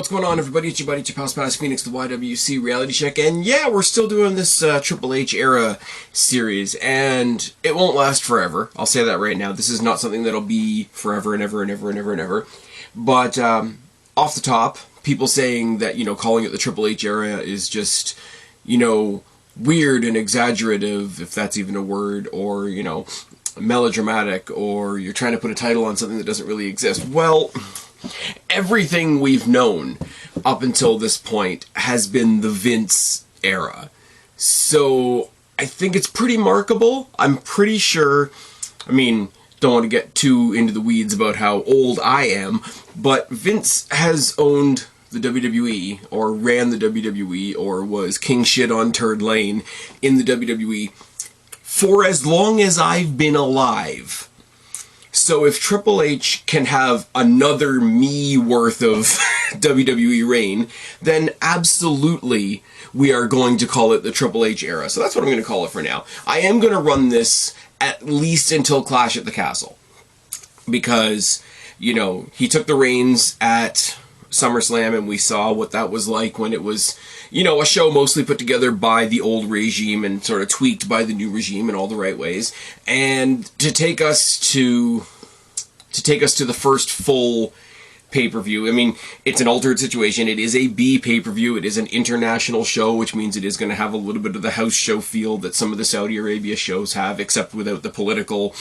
What's going on, everybody? It's your buddy, your pal Spaz Phoenix, the YWC Reality Check, and yeah, we're still doing this Triple H era series, and it won't last forever. I'll say that right now. This is not something that'll be forever and ever and ever and ever and ever. But off the top, people saying that, calling it the Triple H era is just, weird and exaggerative, if that's even a word, or, melodramatic, or you're trying to put a title on something that doesn't really exist. Well, everything we've known up until this point has been the Vince era. So I think it's pretty markable. I'm pretty sure, don't want to get too into the weeds about how old I am, but Vince has owned the WWE, or ran the WWE, or was king shit on turd lane in the WWE for as long as I've been alive. So if Triple H can have another me worth of WWE reign, then absolutely we are going to call it the Triple H era. So that's what I'm going to call it for now. I am going to run this at least until Clash at the Castle. Because, he took the reins at SummerSlam, and we saw what that was like when it was, a show mostly put together by the old regime and sort of tweaked by the new regime in all the right ways. And to take us to the first full pay-per-view. It's an altered situation. It is a B pay-per-view. It is an international show, which means it is going to have a little bit of the house show feel that some of the Saudi Arabia shows have, except without the political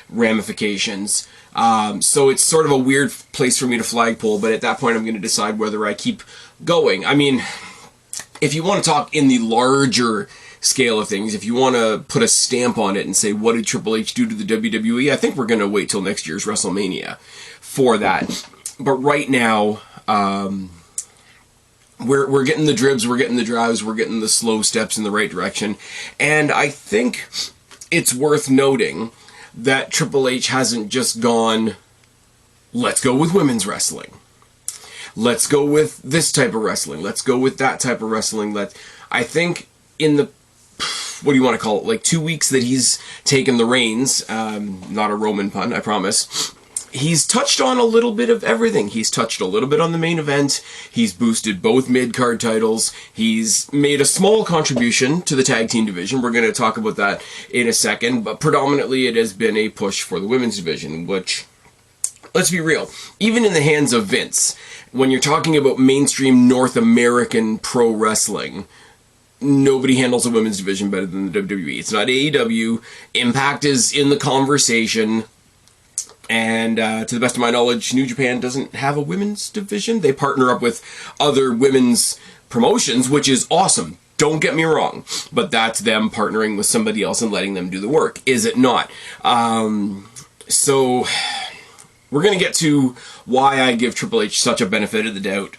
ramifications. So it's sort of a weird place for me to flagpole, but at that point I'm going to decide whether I keep going. If you want to talk in the larger scale of things, if you want to put a stamp on it and say, what did Triple H do to the WWE? I think we're going to wait till next year's WrestleMania for that. But right now, we're getting the dribs, we're getting the drives, we're getting the slow steps in the right direction. And I think it's worth noting that Triple H hasn't just gone, let's go with women's wrestling. Let's go with this type of wrestling. Let's go with that type of wrestling. I think in the, what do you want to call it, like 2 weeks that he's taken the reins, not a Roman pun, I promise, he's touched on a little bit of everything. He's touched a little bit on the main event. He's boosted both mid-card titles. He's made a small contribution to the tag team division. We're going to talk about that in a second, but predominantly it has been a push for the women's division, which, let's be real, even in the hands of Vince, when you're talking about mainstream North American pro wrestling, nobody handles a women's division better than the WWE. It's not AEW. Impact is in the conversation. And to the best of my knowledge, New Japan doesn't have a women's division. They partner up with other women's promotions, which is awesome. Don't get me wrong. But that's them partnering with somebody else and letting them do the work, is it not? So we're going to get to why I give Triple H such a benefit of the doubt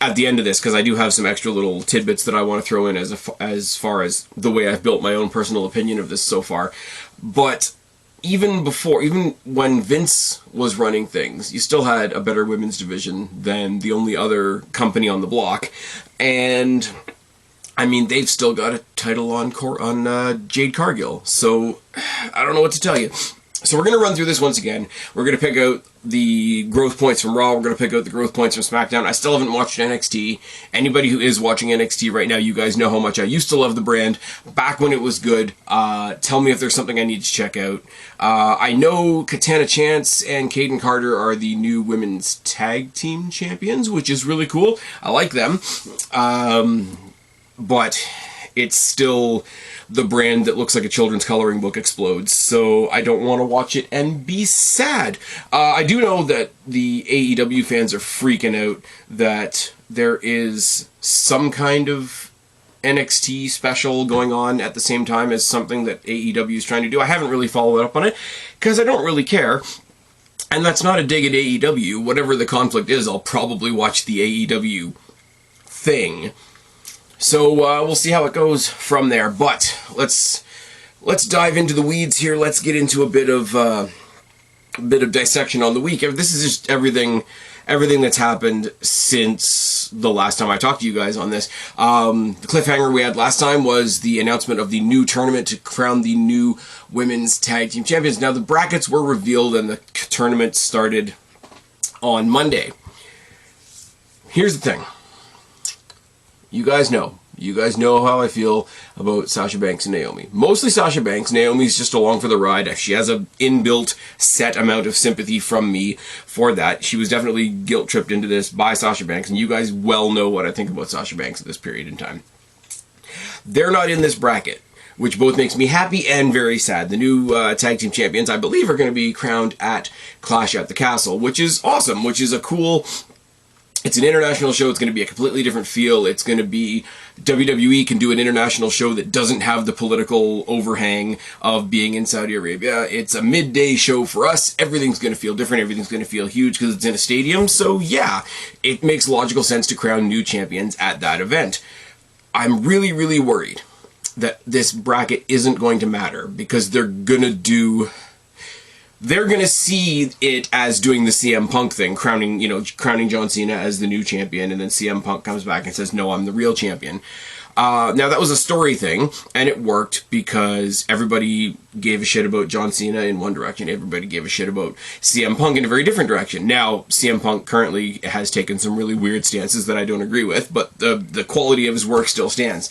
at the end of this, because I do have some extra little tidbits that I want to throw in as far as the way I've built my own personal opinion of this so far. But even when Vince was running things, you still had a better women's division than the only other company on the block. And, they've still got a title on Jade Cargill. So, I don't know what to tell you. So we're going to run through this once again. We're going to pick out the growth points from Raw. We're going to pick out the growth points from SmackDown. I still haven't watched NXT. Anybody who is watching NXT right now, you guys know how much I used to love the brand back when it was good. Tell me if there's something I need to check out. I know Katana Chance and Kaden Carter are the new women's tag team champions, which is really cool. I like them. But it's still the brand that looks like a children's coloring book explodes, so I don't want to watch it and be sad. I do know that the AEW fans are freaking out that there is some kind of NXT special going on at the same time as something that AEW is trying to do. I haven't really followed up on it, because I don't really care. And that's not a dig at AEW. Whatever the conflict is, I'll probably watch the AEW thing. So we'll see how it goes from there. But let's dive into the weeds here. Let's get into a bit of dissection on the week. This is just everything that's happened since the last time I talked to you guys on this. The cliffhanger we had last time was the announcement of the new tournament to crown the new women's tag team champions. Now the brackets were revealed and the tournament started on Monday. here's the thing. You guys know how I feel about Sasha Banks and Naomi. Mostly Sasha Banks. Naomi's just along for the ride. She has an inbuilt set amount of sympathy from me for that. She was definitely guilt-tripped into this by Sasha Banks, and you guys well know what I think about Sasha Banks at this period in time. They're not in this bracket, which both makes me happy and very sad. The new tag team champions, I believe, are going to be crowned at Clash at the Castle, which is awesome, which is a cool... It's an international show. It's going to be a completely different feel. It's going to be... WWE can do an international show that doesn't have the political overhang of being in Saudi Arabia. It's a midday show for us. Everything's going to feel different. Everything's going to feel huge because it's in a stadium. So yeah, it makes logical sense to crown new champions at that event. I'm really, really worried that this bracket isn't going to matter because they're going to see it as doing the CM Punk thing, crowning John Cena as the new champion, and then CM Punk comes back and says, no, I'm the real champion. Now, that was a story thing, and it worked because everybody gave a shit about John Cena in one direction. Everybody gave a shit about CM Punk in a very different direction. Now, CM Punk currently has taken some really weird stances that I don't agree with, but the quality of his work still stands.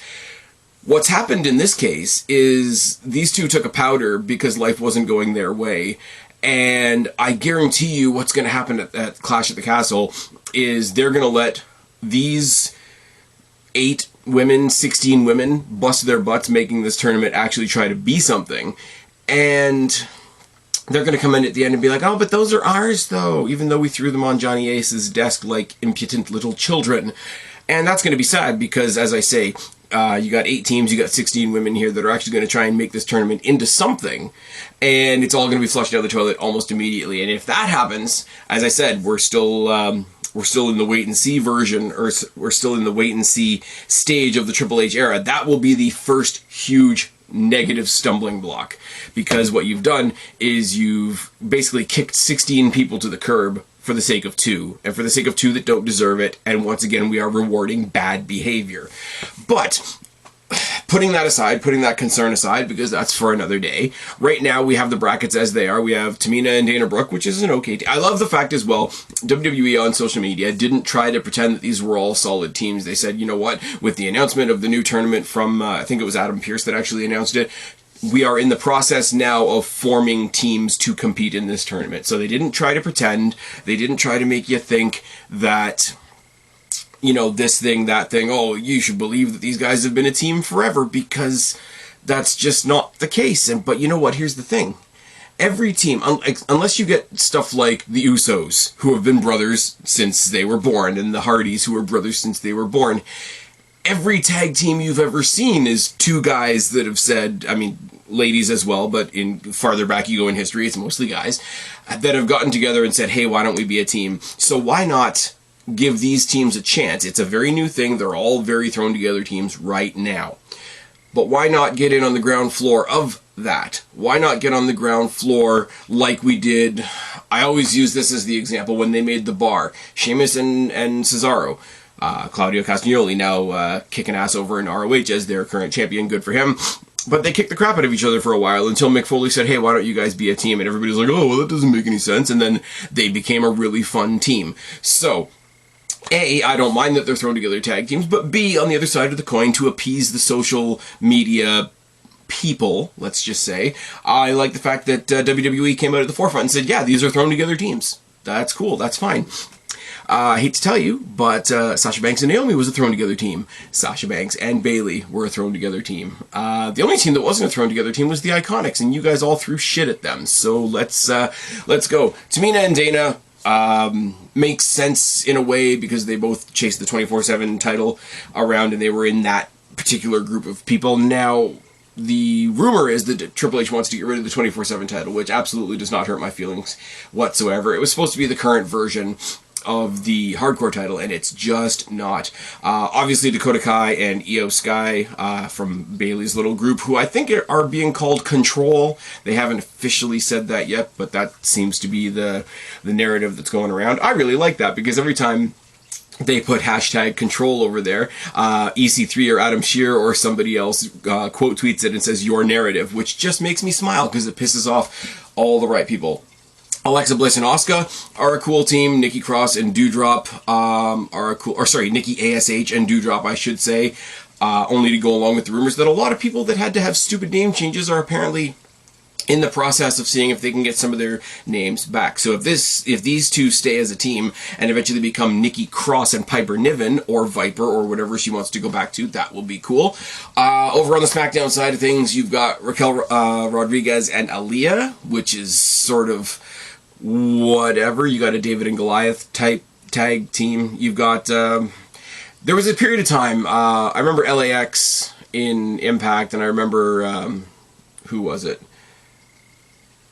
What's happened in this case is these two took a powder because life wasn't going their way. And I guarantee you what's going to happen at Clash at the Castle is they're going to let these 8 women, 16 women bust their butts making this tournament actually try to be something. And they're going to come in at the end and be like, oh, but those are ours, though, even though we threw them on Johnny Ace's desk like impudent little children. And that's going to be sad because, as I say, you got 8 teams, you got 16 women here that are actually going to try and make this tournament into something, and it's all going to be flushed down the toilet almost immediately. And if that happens, as I said, we're still in the wait and see version, or we're still in the wait and see stage of the Triple H era. That will be the first huge negative stumbling block, because what you've done is you've basically kicked 16 people to the curb for the sake of 2, and for the sake of 2 that don't deserve it, and once again we are rewarding bad behavior. But putting that aside, putting that concern aside, because that's for another day, right now we have the brackets as they are. We have Tamina and Dana Brooke, which is an okay team. I love the fact as well, WWE on social media didn't try to pretend that these were all solid teams. They said, you know what, with the announcement of the new tournament from, I think it was Adam Pearce that actually announced it, we are in the process now of forming teams to compete in this tournament. So they didn't try to pretend. They didn't try to make you think that, you know, this thing, that thing, oh, you should believe that these guys have been a team forever, because that's just not the case. But you know what? Here's the thing. Every team, unless you get stuff like the Usos, who have been brothers since they were born, and the Hardys, who were brothers since they were born, every tag team you've ever seen is 2 guys that have said, I mean, ladies as well, but in farther back you go in history, it's mostly guys, that have gotten together and said, hey, why don't we be a team? So why not give these teams a chance? It's a very new thing. They're all very thrown together teams right now. But why not get in on the ground floor of that? Why not get on the ground floor like we did? I always use this as the example when they made the Bar. Sheamus and Cesaro. Claudio Castagnoli now kicking ass over in ROH as their current champion. Good for him. But they kicked the crap out of each other for a while until Mick Foley said, hey, why don't you guys be a team? And everybody's like, oh, well, that doesn't make any sense. And then they became a really fun team. So, A, I don't mind that they're throwing together tag teams, but B, on the other side of the coin, to appease the social media people, let's just say, I like the fact that WWE came out at the forefront and said, yeah, these are thrown together teams. That's cool. That's fine. I hate to tell you, but Sasha Banks and Naomi was a thrown-together team. Sasha Banks and Bayley were a thrown-together team. The only team that wasn't a thrown-together team was the Iconics, and you guys all threw shit at them. So let's go. Tamina and Dana makes sense in a way because they both chased the 24/7 title around, and they were in that particular group of people. Now, the rumor is that Triple H wants to get rid of the 24/7 title, which absolutely does not hurt my feelings whatsoever. It was supposed to be the current version of the hardcore title, and it's just not. Obviously, Dakota Kai and Io Sky from Bayley's little group, who I think are being called Control. They haven't officially said that yet, but that seems to be the narrative that's going around. I really like that, because every time they put hashtag Control over there, EC3 or Adam Shear or somebody else quote tweets it and says your narrative, which just makes me smile because it pisses off all the right people. Alexa Bliss and Asuka are a cool team. Nikki Cross and Doudrop are a cool, or sorry, Nikki ASH and Doudrop, I should say, only to go along with the rumors that a lot of people that had to have stupid name changes are apparently in the process of seeing if they can get some of their names back. So if these two stay as a team and eventually become Nikki Cross and Piper Niven, or Viper, or whatever she wants to go back to, that will be cool. Over on the SmackDown side of things, you've got Raquel Rodriguez and Aaliyah, which is sort of whatever. You got a David and Goliath type tag team. You've got there was a period of time, I remember LAX in Impact, and I remember who was it?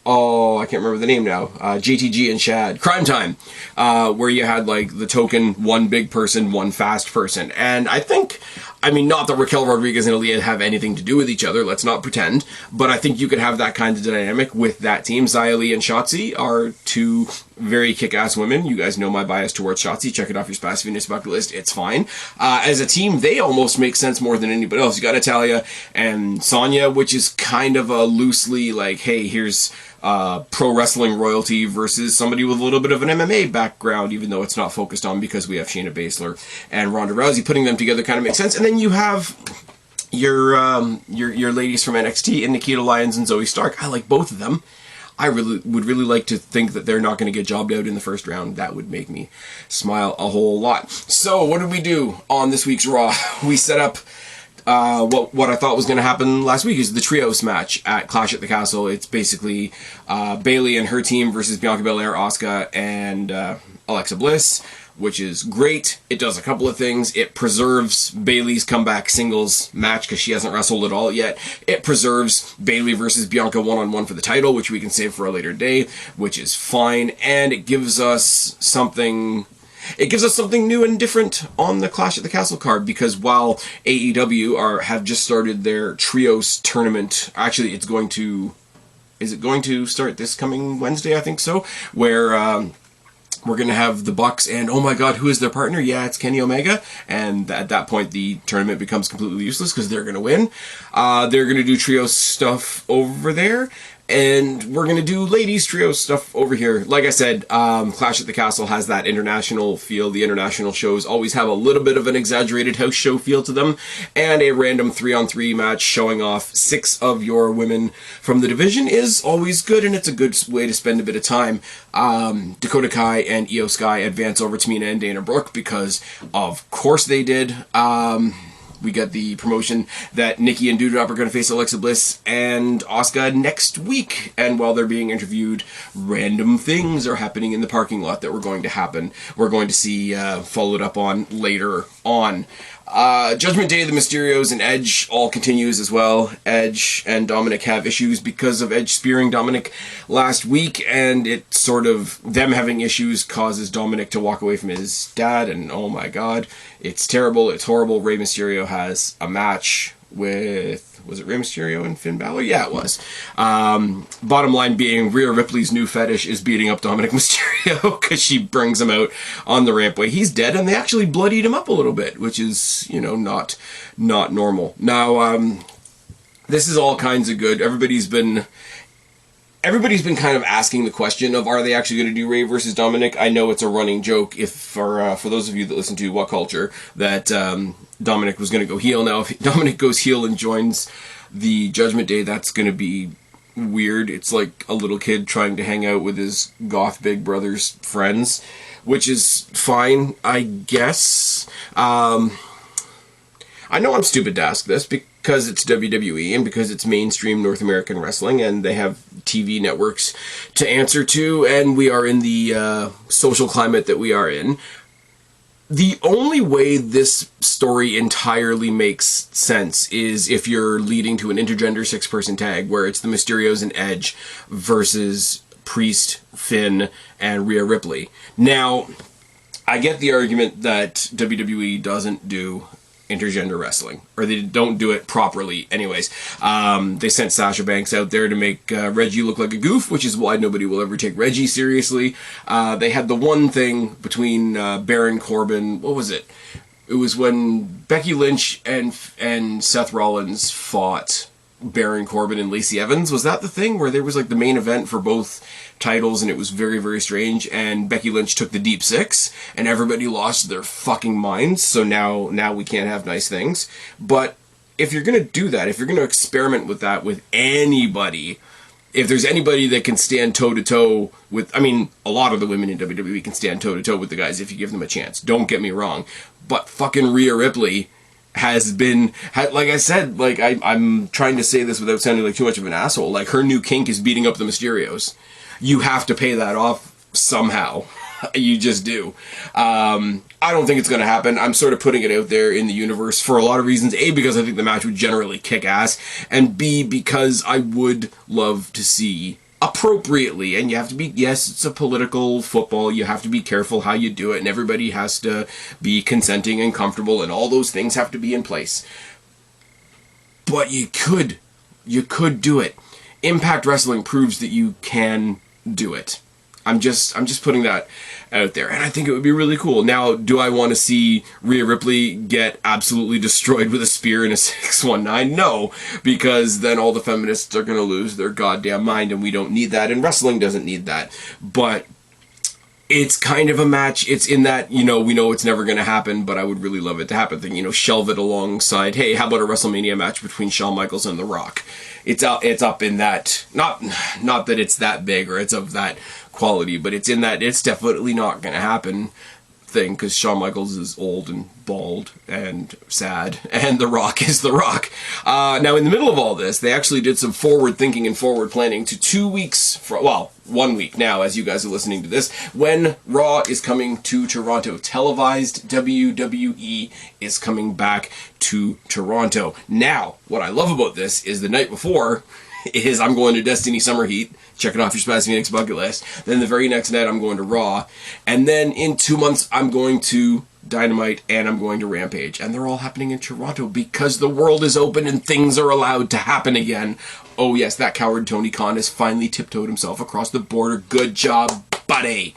Oh, I can't remember the name now. JTG and Shad. Crime Time. Where you had, like, the token, one big person, one fast person. And I think, I mean, not that Raquel Rodriguez and Aaliyah have anything to do with each other, let's not pretend, but I think you could have that kind of dynamic with that team. Xia Li and Shotzi are two very kick-ass women. You guys know my bias towards Shotzi. Check it off your Spaz Venus bucket list. It's fine. As a team, they almost make sense more than anybody else. You got Natalya and Sonya, which is kind of a loosely, like, hey, here's pro wrestling royalty versus somebody with a little bit of an MMA background, even though it's not focused on, because we have Shayna Baszler and Ronda Rousey. Putting them together kind of makes sense. And then you have your ladies from NXT in Nikita Lyons and Zoe Stark. I like both of them. I would really like to think that they're not going to get jobbed out in the first round. That would make me smile a whole lot. So what did we do on this week's Raw? We set up what I thought was going to happen last week is the trios match at Clash at the Castle. It's basically Bayley and her team versus Bianca Belair, Asuka, and Alexa Bliss, which is great. It does a couple of things. It preserves Bayley's comeback singles match because she hasn't wrestled at all yet. It preserves Bayley versus Bianca one-on-one for the title, which we can save for a later day, which is fine. And it gives us something... It gives us something new and different on the Clash at the Castle card, because while AEW have just started their trios tournament, actually it's going to... Is it going to start this coming Wednesday? I think so. Where we're going to have the Bucks and, oh my god, who is their partner? Yeah, it's Kenny Omega. And at that point, the tournament becomes completely useless because they're going to win. They're going to do trio stuff over there. And we're going to do ladies trio stuff over here. Like I said, Clash at the Castle has that international feel. The international shows always have a little bit of an exaggerated house show feel to them. And a random 3-on-3 match showing off 6 of your women from the division is always good, and it's a good way to spend a bit of time. Dakota Kai and Io Sky advance over Tamina and Dana Brooke because, of course, they did. We got the promotion that Nikki and Doudrop are going to face Alexa Bliss and Asuka next week. And while they're being interviewed, random things are happening in the parking lot that we're going to see followed up on later on. Judgment Day, the Mysterios, and Edge all continues as well. Edge and Dominic have issues because of Edge spearing Dominic last week, and it sort of, them having issues causes Dominic to walk away from his dad, and oh my god, it's terrible, it's horrible. Rey Mysterio has a match with, was it Rey Mysterio and Finn Balor? Yeah, it was. Bottom line being, Rhea Ripley's new fetish is beating up Dominic Mysterio because she brings him out on the rampway. He's dead, and they actually bloodied him up a little bit, which is, you know, not normal. Now, this is all kinds of good. Everybody's been kind of asking the question of, are they actually going to do Rey versus Dominic? I know it's a running joke for those of you that listen to What Culture, that Dominic was going to go heel. Now, if Dominic goes heel and joins the Judgment Day, that's going to be weird. It's like a little kid trying to hang out with his goth big brother's friends, which is fine, I guess. I know I'm stupid to ask this because it's WWE and because it's mainstream North American wrestling and they have TV networks to answer to, and we are in the social climate that we are in. The only way this story entirely makes sense is if you're leading to an intergender 6-person tag where it's the Mysterios and Edge versus Priest, Finn, and Rhea Ripley. Now, I get the argument that WWE doesn't do intergender wrestling, or they don't do it properly anyways. They sent Sasha Banks out there to make Reggie look like a goof, which is why nobody will ever take Reggie seriously. They had the one thing between Baron Corbin, what was it? It was when Becky Lynch and Seth Rollins fought Baron Corbin and Lacey Evans. Was that the thing where there was like the main event for both titles and it was very, very strange, and Becky Lynch took the deep six and everybody lost their fucking minds, so now we can't have nice things. But if you're going to do that, if you're going to experiment with that with anybody, if there's anybody that can stand toe-to-toe with, I mean, a lot of the women in WWE can stand toe-to-toe with the guys if you give them a chance. Don't get me wrong. But fucking Rhea Ripley has been, like I said, like I'm trying to say this without sounding like too much of an asshole, like her new kink is beating up the Mysterios. You have to pay that off somehow. You just do. I don't think it's going to happen. I'm sort of putting it out there in the universe for a lot of reasons. A, because I think the match would generally kick ass, and B, because I would love to see appropriately, and you have to be, yes, it's a political football, you have to be careful how you do it, and everybody has to be consenting and comfortable, and all those things have to be in place. But you could do it. Impact Wrestling proves that you can do it. I'm just putting that out there, and I think it would be really cool. Now, do I want to see Rhea Ripley get absolutely destroyed with a spear in a 619? No, because then all the feminists are going to lose their goddamn mind, and we don't need that, and wrestling doesn't need that. But it's kind of a match. It's in that, you know, we know it's never going to happen, but I would really love it to happen thing. You know, shelve it alongside, hey, how about a WrestleMania match between Shawn Michaels and The Rock? It's up in that, not that it's that big or it's of that quality, but it's in that it's definitely not going to happen thing, because Shawn Michaels is old and bald and sad, and The Rock is The Rock. Now, in the middle of all this, they actually did some forward thinking and forward planning to 2 weeks, well, 1 week now, as you guys are listening to this, when Raw is coming to Toronto. Televised WWE is coming back to Toronto. Now, what I love about this is the night before is I'm going to Destiny Summer Heat, checking off your Spaz Phoenix bucket list. Then the very next night I'm going to Raw. And then in 2 months I'm going to Dynamite and I'm going to Rampage. And they're all happening in Toronto because the world is open and things are allowed to happen again. Oh yes, that coward Tony Khan has finally tiptoed himself across the border. Good job, buddy.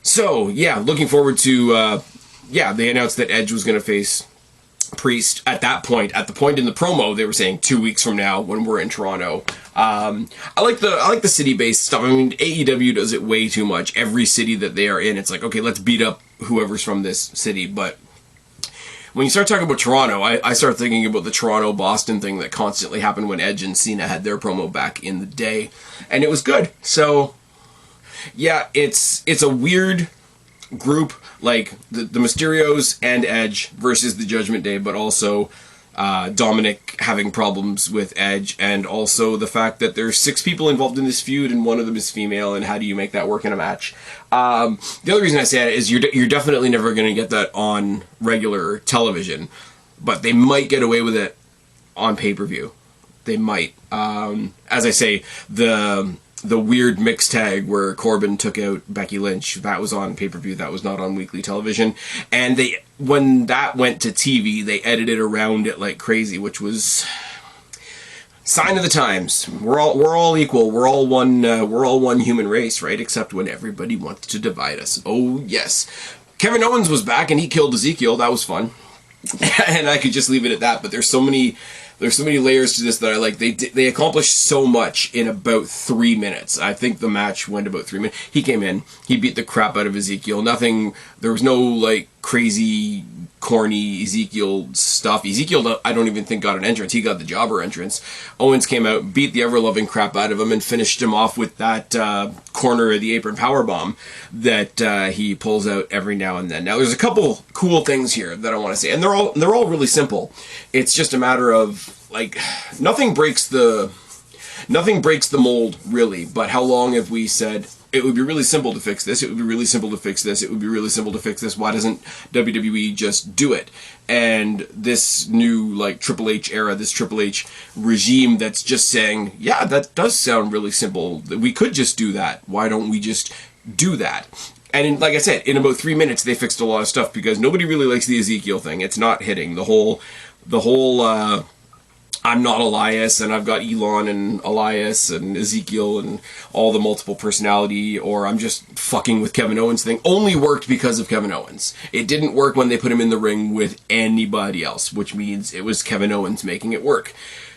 So, yeah, looking forward to, they announced that Edge was going to face Priest at that point. At the point in the promo, they were saying 2 weeks from now when we're in Toronto. I like the city-based stuff. I mean, AEW does it way too much. Every city that they are in, it's like, okay, let's beat up whoever's from this city. But when you start talking about Toronto, I start thinking about the Toronto-Boston thing that constantly happened when Edge and Cena had their promo back in the day, and it was good. So, yeah, it's a weird group, like the Mysterios and Edge versus the Judgment Day, but also Dominic having problems with Edge, and also the fact that there's 6 people involved in this feud and one of them is female, and how do you make that work in a match? The other reason I say that is you're definitely never going to get that on regular television, but they might get away with it on pay-per-view. They might. As I say, the weird mix tag where Corbin took out Becky Lynch, that was on pay-per-view, that was not on weekly television. And when that went to TV, they edited around it like crazy, which was sign of the times. We're all equal. We're all one human race, right? Except when everybody wants to divide us. Oh, yes. Kevin Owens was back and he killed Ezekiel. That was fun. And I could just leave it at that, but there's so many layers to this that I like. They accomplished so much in about 3 minutes. I think the match went about 3 minutes. He came in, he beat the crap out of Ezekiel. There was no like crazy corny Ezekiel stuff. Ezekiel, I don't even think got an entrance. He got the jobber entrance. Owens came out, beat the ever-loving crap out of him, and finished him off with that corner of the apron powerbomb that he pulls out every now and then. Now, there's a couple cool things here that I want to say, and they're all really simple. It's just a matter of, like, nothing breaks the mold, really, but how long have we said, it would be really simple to fix this, it would be really simple to fix this, it would be really simple to fix this, why doesn't WWE just do it? And this new, like, Triple H era, this Triple H regime that's just saying, yeah, that does sound really simple, we could just do that, why don't we just do that? And like I said, in about 3 minutes they fixed a lot of stuff, because nobody really likes the Ezekiel thing. It's not hitting. The whole I'm not Elias, and I've got Elon and Elias and Ezekiel and all the multiple personality, or I'm just fucking with Kevin Owens thing, only worked because of Kevin Owens. It didn't work when they put him in the ring with anybody else, which means it was Kevin Owens making it work.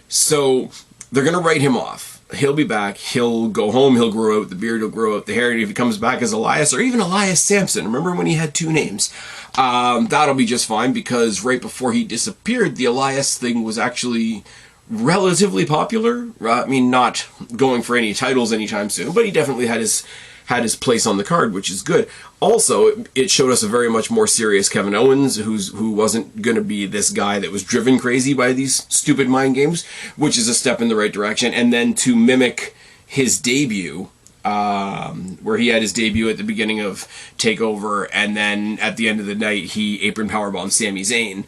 So they're going to write him off. He'll be back. He'll go home. He'll grow out the beard. He'll grow out the hair. And if he comes back as Elias or even Elias Sampson, remember when he had 2 names? That'll be just fine, because right before he disappeared, the Elias thing was actually relatively popular. I mean, not going for any titles anytime soon, but he definitely had his place on the card, which is good. Also, it showed us a very much more serious Kevin Owens, who wasn't going to be this guy that was driven crazy by these stupid mind games, which is a step in the right direction. And then to mimic his debut, where he had his debut at the beginning of TakeOver, and then at the end of the night, he apron powerbombed Sami Zayn.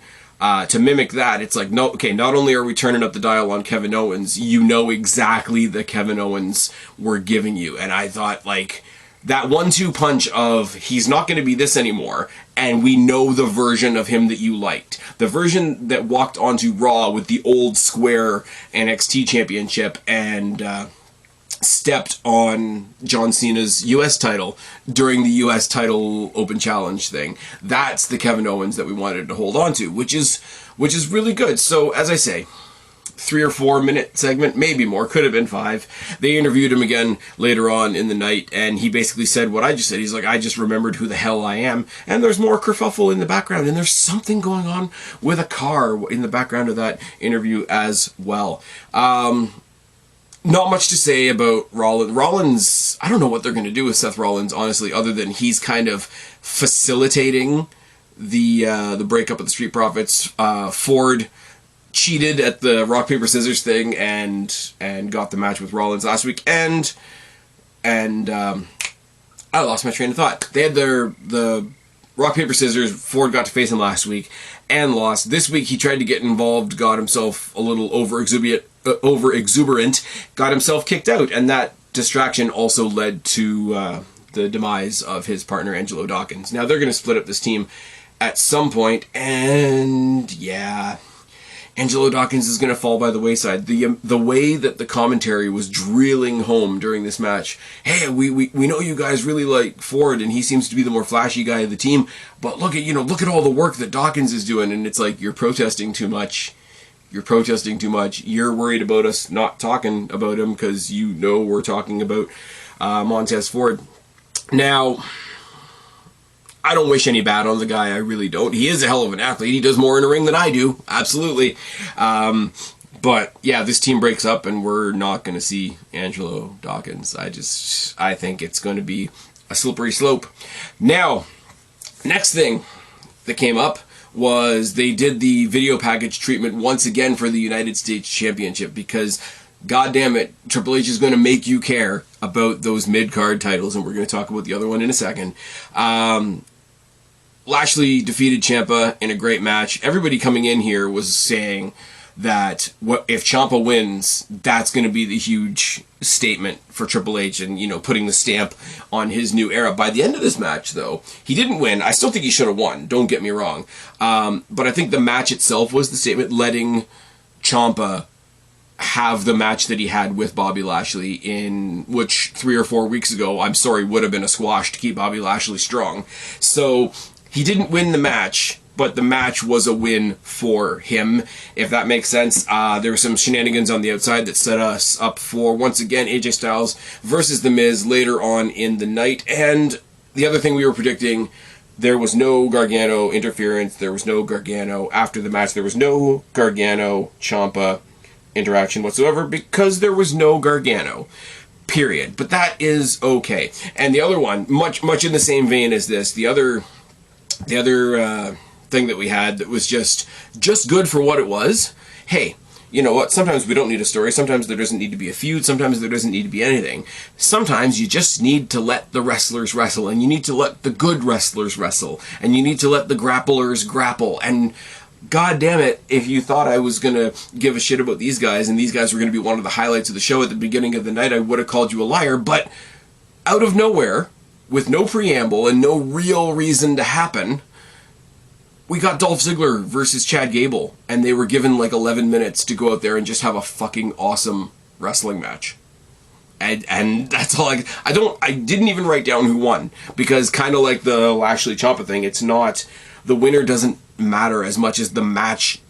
To mimic that, it's like, no, okay, not only are we turning up the dial on Kevin Owens, you know exactly the Kevin Owens we're giving you. And I thought, like, that 1-2 punch of, he's not going to be this anymore, and we know the version of him that you liked. The version that walked onto Raw with the old square NXT championship and stepped on John Cena's US title during the US title open challenge thing. That's the Kevin Owens that we wanted to hold on to, which is really good. So, as I say, 3 or 4 minute segment, maybe more, could have been 5. They interviewed him again later on in the night, and he basically said what I just said. He's like, I just remembered who the hell I am, and there's more kerfuffle in the background, and there's something going on with a car in the background of that interview as well. Not much to say about Rollins. Rollins, I don't know what they're going to do with Seth Rollins, honestly, other than he's kind of facilitating the breakup of the Street Profits. Ford cheated at the rock paper scissors thing and got the match with Rollins last week, and I lost my train of thought. They had the rock paper scissors. Ford got to face him last week and lost. This week he tried to get involved, got himself a little over exuberant, got himself kicked out, and that distraction also led to the demise of his partner Angelo Dawkins. Now they're going to split up this team at some point, and yeah, Angelo Dawkins is going to fall by the wayside. The way that the commentary was drilling home during this match, hey, we know you guys really like Ford, and he seems to be the more flashy guy of the team, but look at all the work that Dawkins is doing, and it's like, you're protesting too much. You're protesting too much. You're worried about us not talking about him because you know we're talking about Montez Ford. Now, I don't wish any bad on the guy. I really don't. He is a hell of an athlete. He does more in a ring than I do. Absolutely. But yeah, this team breaks up and we're not going to see Angelo Dawkins. I think it's going to be a slippery slope. Now, next thing that came up was they did the video package treatment once again for the United States Championship, because God damn it, Triple H is going to make you care about those mid-card titles, and we're going to talk about the other one in a second. Lashley defeated Ciampa in a great match. Everybody coming in here was saying that if Ciampa wins, that's going to be the huge statement for Triple H and, putting the stamp on his new era. By the end of this match, though, he didn't win. I still think he should have won, don't get me wrong. But I think the match itself was the statement, letting Ciampa have the match that he had with Bobby Lashley, in which 3 or 4 weeks ago, I'm sorry, would have been a squash to keep Bobby Lashley strong. So he didn't win the match, but the match was a win for him, if that makes sense. There were some shenanigans on the outside that set us up for, once again, AJ Styles versus The Miz later on in the night. And the other thing we were predicting, there was no Gargano interference. There was no Gargano after the match. There was no Gargano-Ciampa interaction whatsoever, because there was no Gargano. Period. But that is okay. And the other one, much in the same vein as this, the other thing that we had that was just good for what it was. Hey, you know what? Sometimes we don't need a story. Sometimes there doesn't need to be a feud. Sometimes there doesn't need to be anything. Sometimes you just need to let the wrestlers wrestle, and you need to let the good wrestlers wrestle, and you need to let the grapplers grapple. And God damn it, if you thought I was going to give a shit about these guys, and these guys were going to be one of the highlights of the show at the beginning of the night, I would have called you a liar. But out of nowhere, with no preamble and no real reason to happen, we got Dolph Ziggler versus Chad Gable, and they were given like 11 minutes to go out there and just have a fucking awesome wrestling match. And that's all I didn't even write down who won, because kind of like the Lashley Ciampa thing, it's not, the winner doesn't matter as much as the match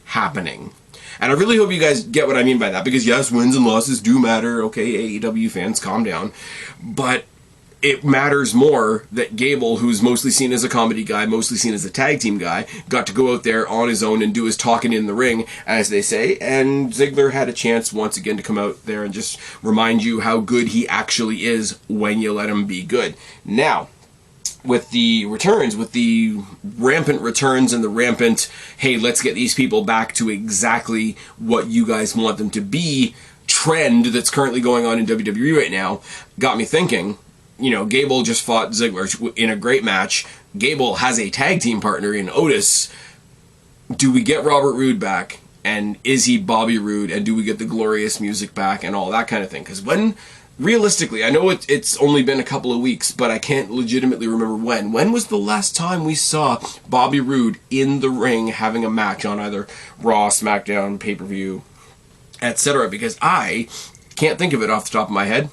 happening. And I really hope you guys get what I mean by that, because yes, wins and losses do matter. Okay, AEW fans, calm down. But it matters more that Gable, who's mostly seen as a comedy guy, mostly seen as a tag team guy, got to go out there on his own and do his talking in the ring, as they say, and Ziggler had a chance once again to come out there and just remind you how good he actually is when you let him be good. Now, with the returns, with the rampant returns and the rampant, hey, let's get these people back to exactly what you guys want them to be trend that's currently going on in WWE right now, got me thinking. You know, Gable just fought Ziggler in a great match. Gable has a tag team partner in Otis. Do we get Robert Roode back? And is he Bobby Roode? And do we get the glorious music back and all that kind of thing? Because when, realistically, I know it's only been a couple of weeks, but I can't legitimately remember when. When was the last time we saw Bobby Roode in the ring having a match on either Raw, SmackDown, pay-per-view, etc.? Because I can't think of it off the top of my head.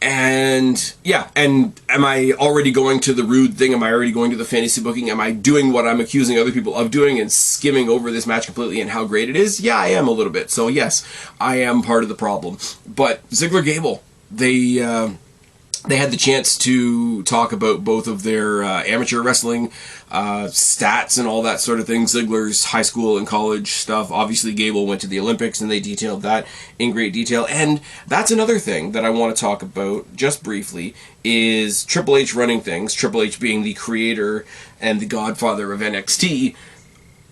And, yeah, and am I already going to the Roode thing? Am I already going to the fantasy booking? Am I doing what I'm accusing other people of doing and skimming over this match completely and how great it is? Yeah, I am a little bit. So, yes, I am part of the problem. But Ziggler Gable, they had the chance to talk about both of their amateur wrestling stats and all that sort of thing. Ziggler's high school and college stuff. Obviously, Gable went to the Olympics, and they detailed that in great detail. And that's another thing that I want to talk about just briefly, is Triple H running things. Triple H being the creator and the godfather of NXT.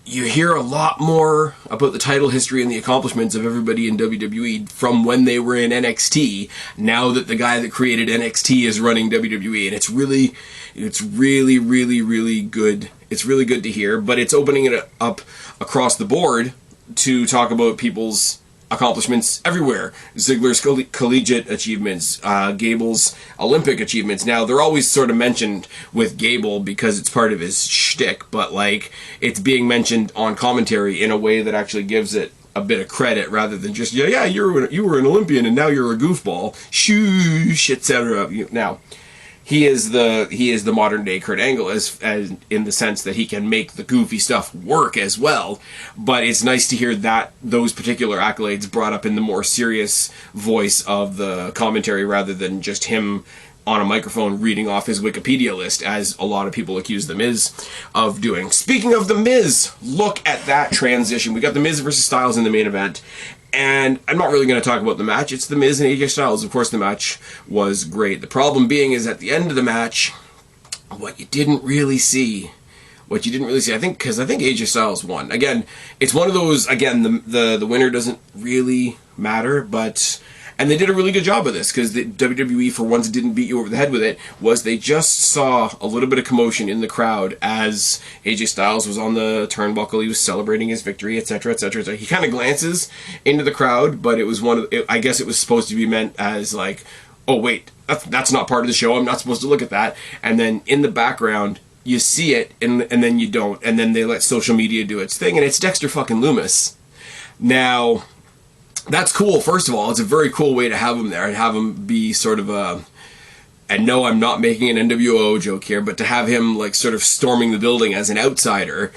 You hear a lot more about the title history and the accomplishments of everybody in WWE from when they were in NXT, now that the guy that created NXT is running WWE, and it's really good. It's really good to hear, but it's opening it up across the board to talk about people's accomplishments everywhere. Ziggler's collegiate achievements, Gable's Olympic achievements. Now, they're always sort of mentioned with Gable because it's part of his shtick, but like, it's being mentioned on commentary in a way that actually gives it a bit of credit rather than just, yeah, you were an Olympian and now you're a goofball, shoosh, etc. Now, he is the modern day Kurt Angle, as in the sense that he can make the goofy stuff work as well. But it's nice to hear that those particular accolades brought up in the more serious voice of the commentary, rather than just him on a microphone reading off his Wikipedia list, as a lot of people accuse The Miz of doing. Speaking of The Miz, look at that transition. We got The Miz versus Styles in the main event. And I'm not really going to talk about the match. It's The Miz and AJ Styles. Of course, the match was great. The problem being is at the end of the match, what you didn't really see, I think AJ Styles won. Again, it's one of those, again, the winner doesn't really matter, but... And they did a really good job of this, because the WWE, for once, didn't beat you over the head with it. They just saw a little bit of commotion in the crowd as AJ Styles was on the turnbuckle. He was celebrating his victory, etc., etc. So he kind of glances into the crowd, but it was I guess it was supposed to be meant as like, oh wait, that's not part of the show. I'm not supposed to look at that. And then in the background, you see it, and then you don't. And then they let social media do its thing, and it's Dexter fucking Loomis. Now, that's cool, first of all. It's a very cool way to have him there and have him be sort of a... And no, I'm not making an NWO joke here, but to have him like sort of storming the building as an outsider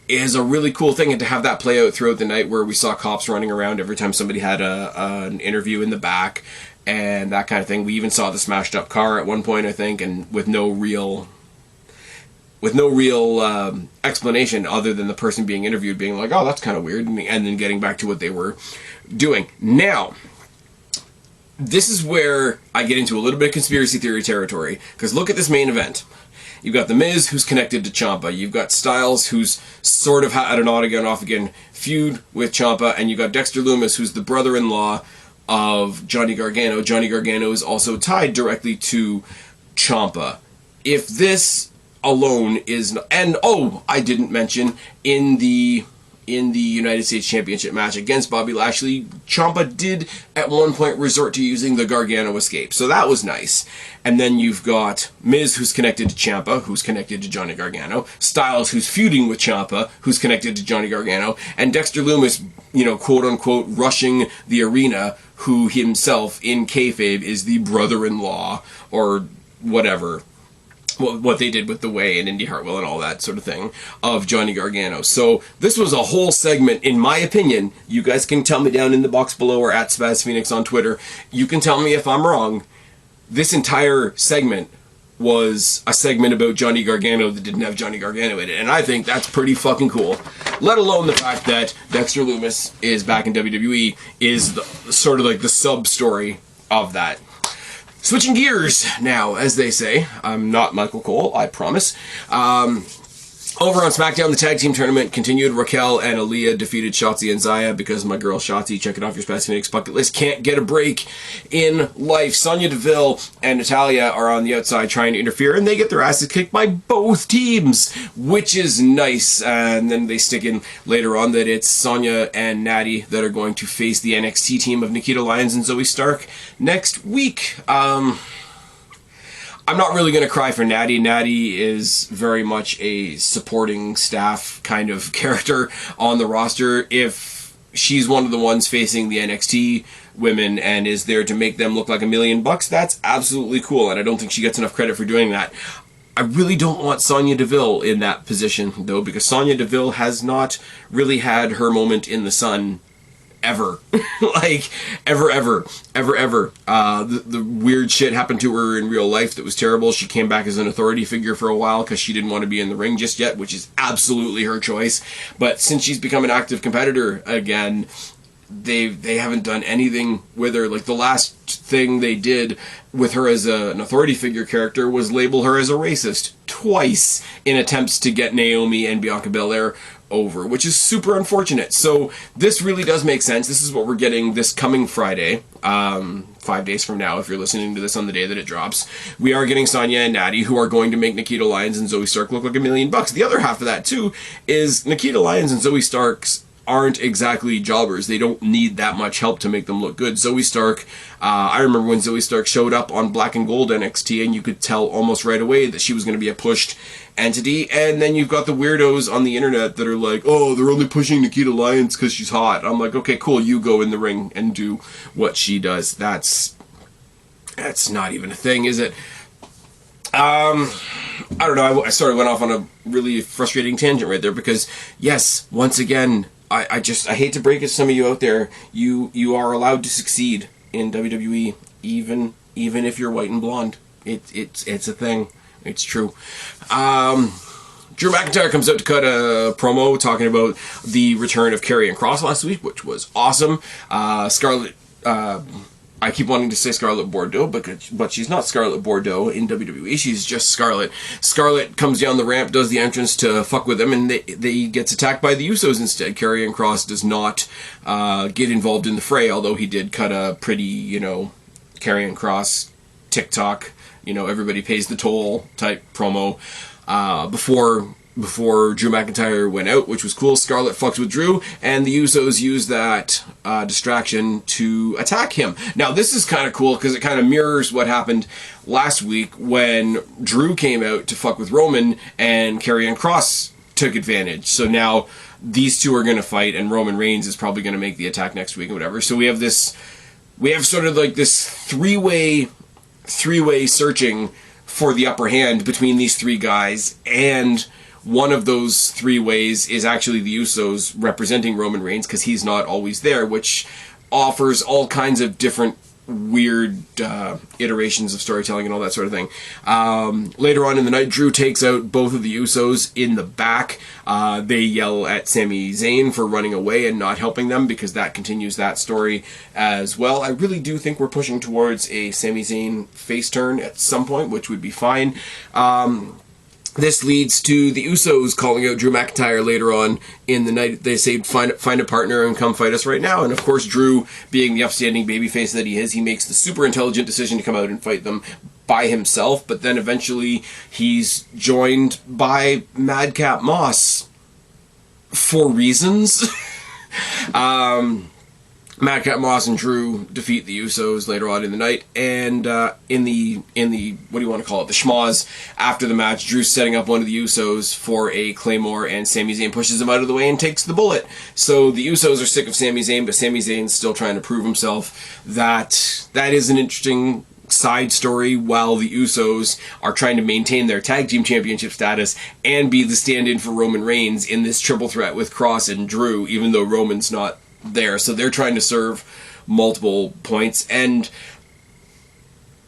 is a really cool thing, and to have that play out throughout the night, where we saw cops running around every time somebody had an interview in the back and that kind of thing. We even saw the smashed up car at one point, I think, and with no real explanation other than the person being interviewed being like, oh, that's kind of weird, and then getting back to what they were doing. Now, this is where I get into a little bit of conspiracy theory territory, because look at this main event. You've got The Miz, who's connected to Ciampa. You've got Styles, who's sort of had an on-again, off-again feud with Ciampa, and you've got Dexter Loomis, who's the brother-in-law of Johnny Gargano. Johnny Gargano is also tied directly to Ciampa. If this alone is... And, oh, I didn't mention, in the United States Championship match against Bobby Lashley, Ciampa did at one point resort to using the Gargano escape, so that was nice. And then you've got Miz, who's connected to Ciampa, who's connected to Johnny Gargano, Styles, who's feuding with Ciampa, who's connected to Johnny Gargano, and Dexter Loomis, quote-unquote, rushing the arena, who himself, in kayfabe, is the brother-in-law, or whatever, what they did with The Way and Indy Hartwell and all that sort of thing of Johnny Gargano. So this was a whole segment, in my opinion. You guys can tell me down in the box below or at Spaz Phoenix on Twitter. You can tell me if I'm wrong. This entire segment was a segment about Johnny Gargano that didn't have Johnny Gargano in it, and I think that's pretty fucking cool. Let alone the fact that Dexter Lumis is back in WWE is sort of like the sub-story of that. Switching gears now, as they say. I'm not Michael Cole, I promise. Over on SmackDown, the tag team tournament continued. Raquel and Aaliyah defeated Shotzi and Zaya because my girl Shotzi, check it off your Spaz Phoenix bucket list, can't get a break in life. Sonya Deville and Natalya are on the outside trying to interfere, and they get their asses kicked by both teams, which is nice. And then they stick in later on that it's Sonya and Natty that are going to face the NXT team of Nikita Lyons and Zoe Stark next week. I'm not really going to cry for Natty. Natty is very much a supporting staff kind of character on the roster. If she's one of the ones facing the NXT women and is there to make them look like $1,000,000, that's absolutely cool, and I don't think she gets enough credit for doing that. I really don't want Sonya Deville in that position, though, because Sonya Deville has not really had her moment in the sun ever. Like, ever. The weird shit happened to her in real life that was terrible. She came back as an authority figure for a while because she didn't want to be in the ring just yet, which is absolutely her choice. But since she's become an active competitor again, they haven't done anything with her. Like, the last thing they did with her as an authority figure character was label her as a racist twice in attempts to get Naomi and Bianca Belair over, which is super unfortunate. So this really does make sense. This is what we're getting this coming Friday, 5 days from now, if you're listening to this on the day that it drops. We are getting Sonya and Natty, who are going to make Nikita Lyons and Zoe Stark look like $1,000,000. The other half of that, too, is Nikita Lyons and Zoe Stark's aren't exactly jobbers. They don't need that much help to make them look good. Zoe Stark, I remember when Zoe Stark showed up on Black and Gold NXT, and you could tell almost right away that she was going to be a pushed entity. And then you've got the weirdos on the internet that are like, oh, they're only pushing Nikita Lyons because she's hot. I'm like, okay, cool, you go in the ring and do what she does. That's not even a thing, is it? I don't know, I sort of went off on a really frustrating tangent right there because, yes, once again, I hate to break it to some of you out there, you are allowed to succeed in WWE, even if you're white and blonde. It's a thing. It's true. Drew McIntyre comes out to cut a promo talking about the return of Karrion Kross last week, which was awesome. Scarlett, I keep wanting to say Scarlett Bordeaux, but she's not Scarlett Bordeaux in WWE. She's just Scarlett. Scarlett comes down the ramp, does the entrance to fuck with them, and they gets attacked by the Usos instead. Karrion Kross does not get involved in the fray, although he did cut a pretty, Karrion Kross TikTok, everybody pays the toll type promo before Drew McIntyre went out, which was cool. Scarlett fucked with Drew, and the Usos used that distraction to attack him. Now, this is kind of cool because it kind of mirrors what happened last week when Drew came out to fuck with Roman and Karrion Kross took advantage. So now these two are going to fight, and Roman Reigns is probably going to make the attack next week or whatever. So we have sort of like this three-way searching for the upper hand between these three guys, and one of those three ways is actually the Usos representing Roman Reigns because he's not always there, which offers all kinds of different weird iterations of storytelling and all that sort of thing. Later on in the night, Drew takes out both of the Usos in the back. They yell at Sami Zayn for running away and not helping them because that continues that story as well. I really do think we're pushing towards a Sami Zayn face turn at some point, which would be fine. This leads to the Usos calling out Drew McIntyre later on in the night. They say, find a partner and come fight us right now. And of course, Drew, being the upstanding babyface that he is, he makes the super intelligent decision to come out and fight them by himself. But then eventually he's joined by Madcap Moss for reasons. Madcap Moss and Drew defeat the Usos later on in the night, and in the what do you want to call it, the schmoz after the match, Drew's setting up one of the Usos for a Claymore, and Sami Zayn pushes him out of the way and takes the bullet. So the Usos are sick of Sami Zayn, but Sami Zayn's still trying to prove himself. That is an interesting side story while the Usos are trying to maintain their tag team championship status and be the stand-in for Roman Reigns in this triple threat with Cross and Drew, even though Roman's not there. So they're trying to serve multiple points. And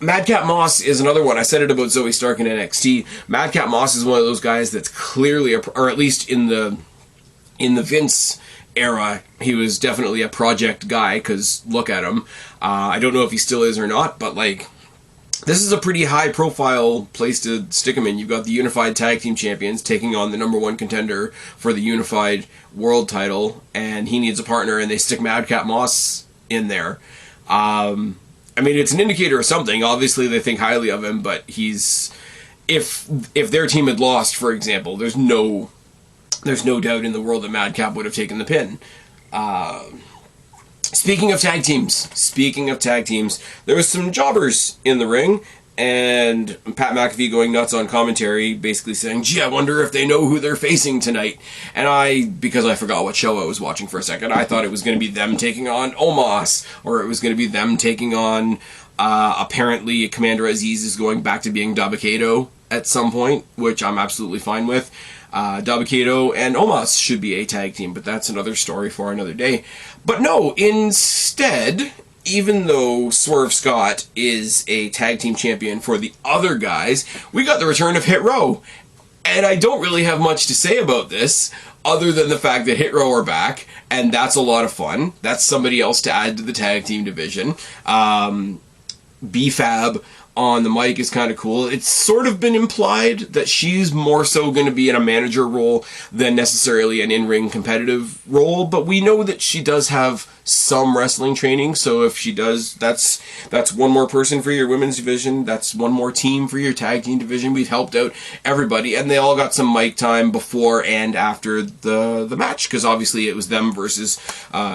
Madcap Moss is another one. I said it about Zoe Stark in NXT. Madcap Moss is one of those guys that's clearly, or at least in the Vince era, he was definitely a project guy, because look at him. I don't know if he still is or not, but like, this is a pretty high-profile place to stick him in. You've got the Unified Tag Team Champions taking on the #1 contender for the Unified World title, and he needs a partner, and they stick Madcap Moss in there. I mean, it's an indicator of something. Obviously, they think highly of him, but he's... If their team had lost, for example, there's no doubt in the world that Madcap would have taken the pin. Speaking of tag teams, there was some jobbers in the ring, and Pat McAfee going nuts on commentary, basically saying, gee, I wonder if they know who they're facing tonight. And because I forgot what show I was watching for a second, I thought it was going to be them taking on Omos, or it was going to be them taking on, apparently Commander Aziz is going back to being Dabba-Kato at some point, which I'm absolutely fine with. Dabba-Kato and Omos should be a tag team, but that's another story for another day. But no, instead, even though Swerve Scott is a tag team champion for the other guys, we got the return of Hit Row. And I don't really have much to say about this, other than the fact that Hit Row are back, and that's a lot of fun. That's somebody else to add to the tag team division. B-Fab on the mic is kind of cool. It's sort of been implied that she's more so going to be in a manager role than necessarily an in-ring competitive role, but we know that she does have some wrestling training, so if she does, that's one more person for your women's division, that's one more team for your tag team division. We've helped out everybody, and they all got some mic time before and after the match, because obviously it was them versus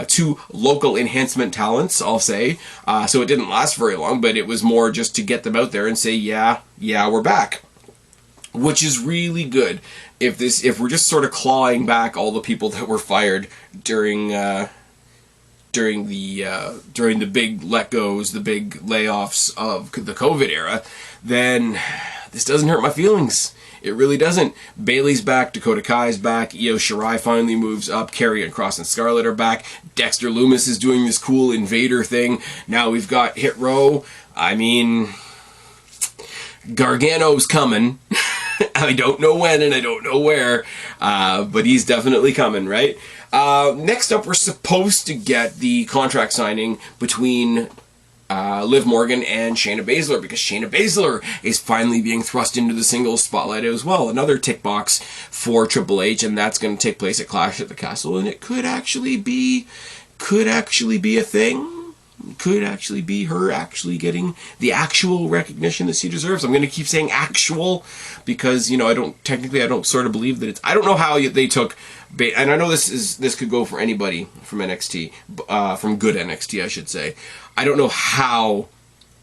two local enhancement talents, I'll say, so it didn't last very long, but it was more just to get them out there and say, yeah, we're back, which is really good. If we're just sort of clawing back all the people that were fired during the big let-goes, the big layoffs of the COVID era, then this doesn't hurt my feelings. It really doesn't. Bayley's back, Dakota Kai's back, Io Shirai finally moves up, Karrion Kross and Scarlett are back, Dexter Lumis is doing this cool invader thing, now we've got Hit Row. I mean, Gargano's coming. I don't know when and I don't know where, but he's definitely coming, right? Next up, we're supposed to get the contract signing between Liv Morgan and Shayna Baszler, because Shayna Baszler is finally being thrust into the singles spotlight as well. Another tick box for Triple H, and that's going to take place at Clash at the Castle, and it could actually be a thing. Could actually be her actually getting the actual recognition that she deserves. I'm going to keep saying actual because, you know, I don't sort of believe that it's... I don't know how they took... And I know this could go for anybody from NXT, from good NXT, I should say. I don't know how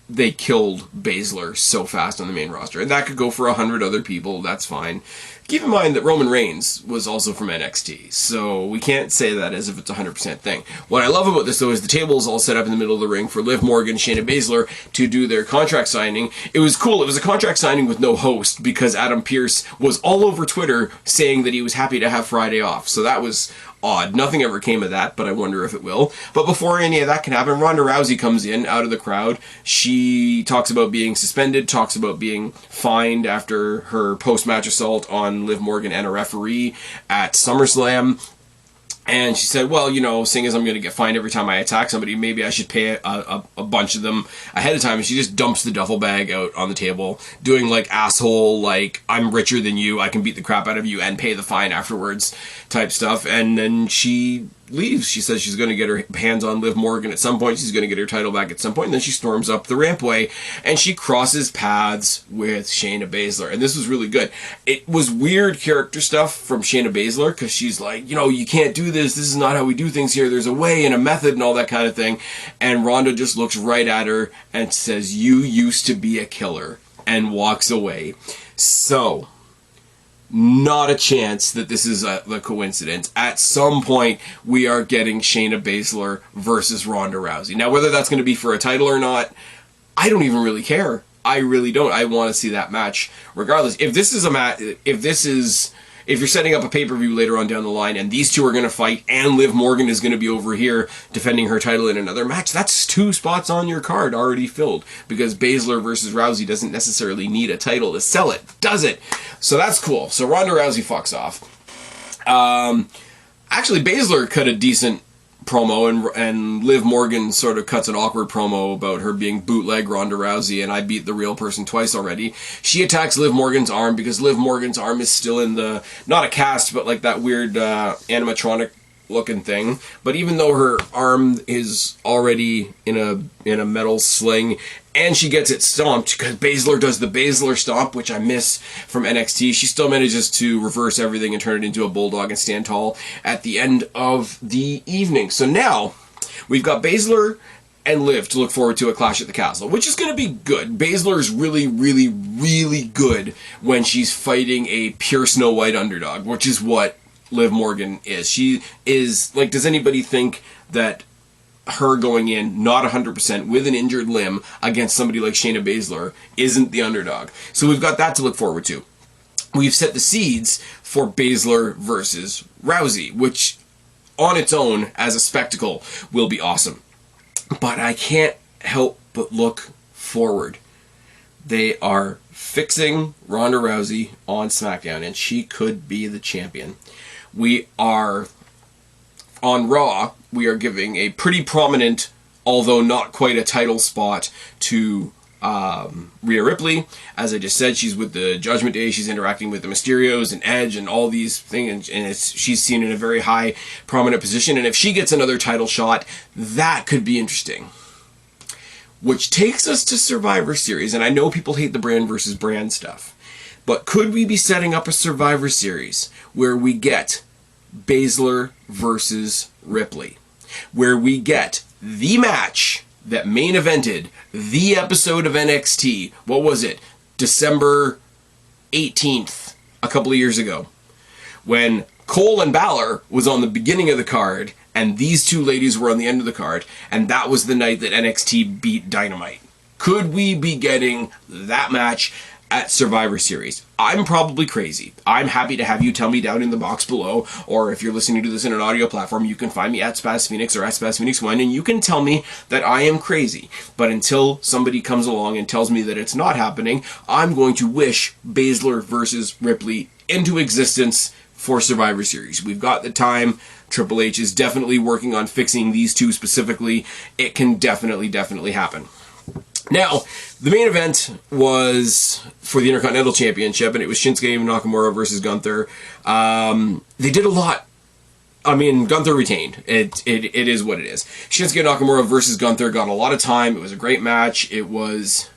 they killed Baszler so fast on the main roster. And that could go for 100 other people, that's fine. Keep in mind that Roman Reigns was also from NXT, so we can't say that as if it's a 100% thing. What I love about this, though, is the table is all set up in the middle of the ring for Liv Morgan, Shayna Baszler to do their contract signing. It was cool. It was a contract signing with no host because Adam Pearce was all over Twitter saying that he was happy to have Friday off, so that was odd. Nothing ever came of that, but I wonder if it will. But before any of that can happen, Ronda Rousey comes in out of the crowd. She talks about being suspended, talks about being fined after her post-match assault on Liv Morgan and a referee at SummerSlam. And she said, well, you know, seeing as I'm going to get fined every time I attack somebody, maybe I should pay a bunch of them ahead of time. And she just dumps the duffel bag out on the table, doing like asshole, like, I'm richer than you, I can beat the crap out of you and pay the fine afterwards type stuff. And then she leaves. She says she's going to get her hands on Liv Morgan at some point. She's going to get her title back at some point. And then she storms up the rampway and she crosses paths with Shayna Baszler. And this was really good. It was weird character stuff from Shayna Baszler because she's like, you know, you can't do this. This is not how we do things here. There's a way and a method and all that kind of thing. And Ronda just looks right at her and says, you used to be a killer, and walks away. So, not a chance that this is a coincidence. At some point, we are getting Shayna Baszler versus Ronda Rousey. Now, whether that's going to be for a title or not, I don't even really care. I really don't. I want to see that match regardless. If this is a match, if you're setting up a pay-per-view later on down the line and these two are going to fight and Liv Morgan is going to be over here defending her title in another match, that's 2 spots on your card already filled, because Baszler versus Rousey doesn't necessarily need a title to sell it, does it? So that's cool. So Ronda Rousey fucks off. Actually, Baszler cut a decent promo, and Liv Morgan sort of cuts an awkward promo about her being bootleg Ronda Rousey and I beat the real person twice already. She attacks Liv Morgan's arm because Liv Morgan's arm is still in the, not a cast, but like that weird animatronic looking thing. But even though her arm is already in a metal sling, and she gets it stomped because Baszler does the Baszler stomp, which I miss from NXT, she still manages to reverse everything and turn it into a bulldog and stand tall at the end of the evening. So now we've got Baszler and Liv to look forward to a Clash at the Castle, which is going to be good. Baszler is really, really, really good when she's fighting a pure Snow White underdog, which is what Liv Morgan is. She is, like, does anybody think that her going in not 100% with an injured limb against somebody like Shayna Baszler isn't the underdog? So we've got that to look forward to. We've set the seeds for Baszler versus Rousey, which on its own as a spectacle will be awesome. But I can't help but look forward. They are fixing Ronda Rousey on SmackDown, and she could be the champion. We are on Raw. We are giving a pretty prominent, although not quite a title spot, to Rhea Ripley. As I just said, she's with the Judgment Day. She's interacting with the Mysterios and Edge and all these things, and she's seen in a very high, prominent position. And if she gets another title shot, that could be interesting. Which takes us to Survivor Series, and I know people hate the brand versus brand stuff, but could we be setting up a Survivor Series where we get Baszler versus Ripley, where we get the match that main evented the episode of NXT, what was it, December 18th, a couple of years ago, when Cole and Balor was on the beginning of the card, and these two ladies were on the end of the card, and that was the night that NXT beat Dynamite. Could we be getting that match at Survivor Series? I'm probably crazy. I'm happy to have you tell me down in the box below, or if you're listening to this in an audio platform, you can find me at Spaz Phoenix or at Spaz Phoenix 1, and you can tell me that I am crazy. But until somebody comes along and tells me that it's not happening, I'm going to wish Baszler versus Ripley into existence for Survivor Series. We've got the time. Triple H is definitely working on fixing these two specifically. It can definitely happen. Now, the main event was for the Intercontinental Championship, and it was Shinsuke Nakamura versus Gunther. They did a lot. I mean, Gunther retained. It is what it is. Shinsuke Nakamura versus Gunther got a lot of time. It was a great match. It was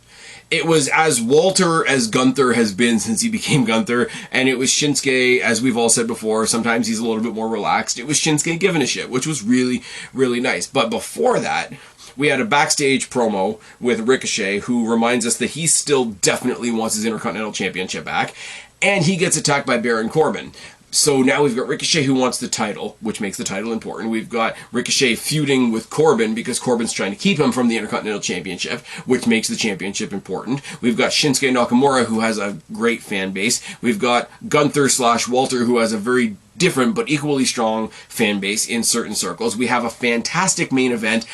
as Walter as Gunther has been since he became Gunther, and it was Shinsuke, as we've all said before, sometimes he's a little bit more relaxed. It was Shinsuke giving a shit, which was really, really nice. But before that, we had a backstage promo with Ricochet, who reminds us that he still definitely wants his Intercontinental Championship back, and he gets attacked by Baron Corbin. So now we've got Ricochet who wants the title, which makes the title important. We've got Ricochet feuding with Corbin because Corbin's trying to keep him from the Intercontinental Championship, which makes the championship important. We've got Shinsuke Nakamura, who has a great fan base. We've got Gunther/Walter, who has a very different but equally strong fan base in certain circles. We have a fantastic main event,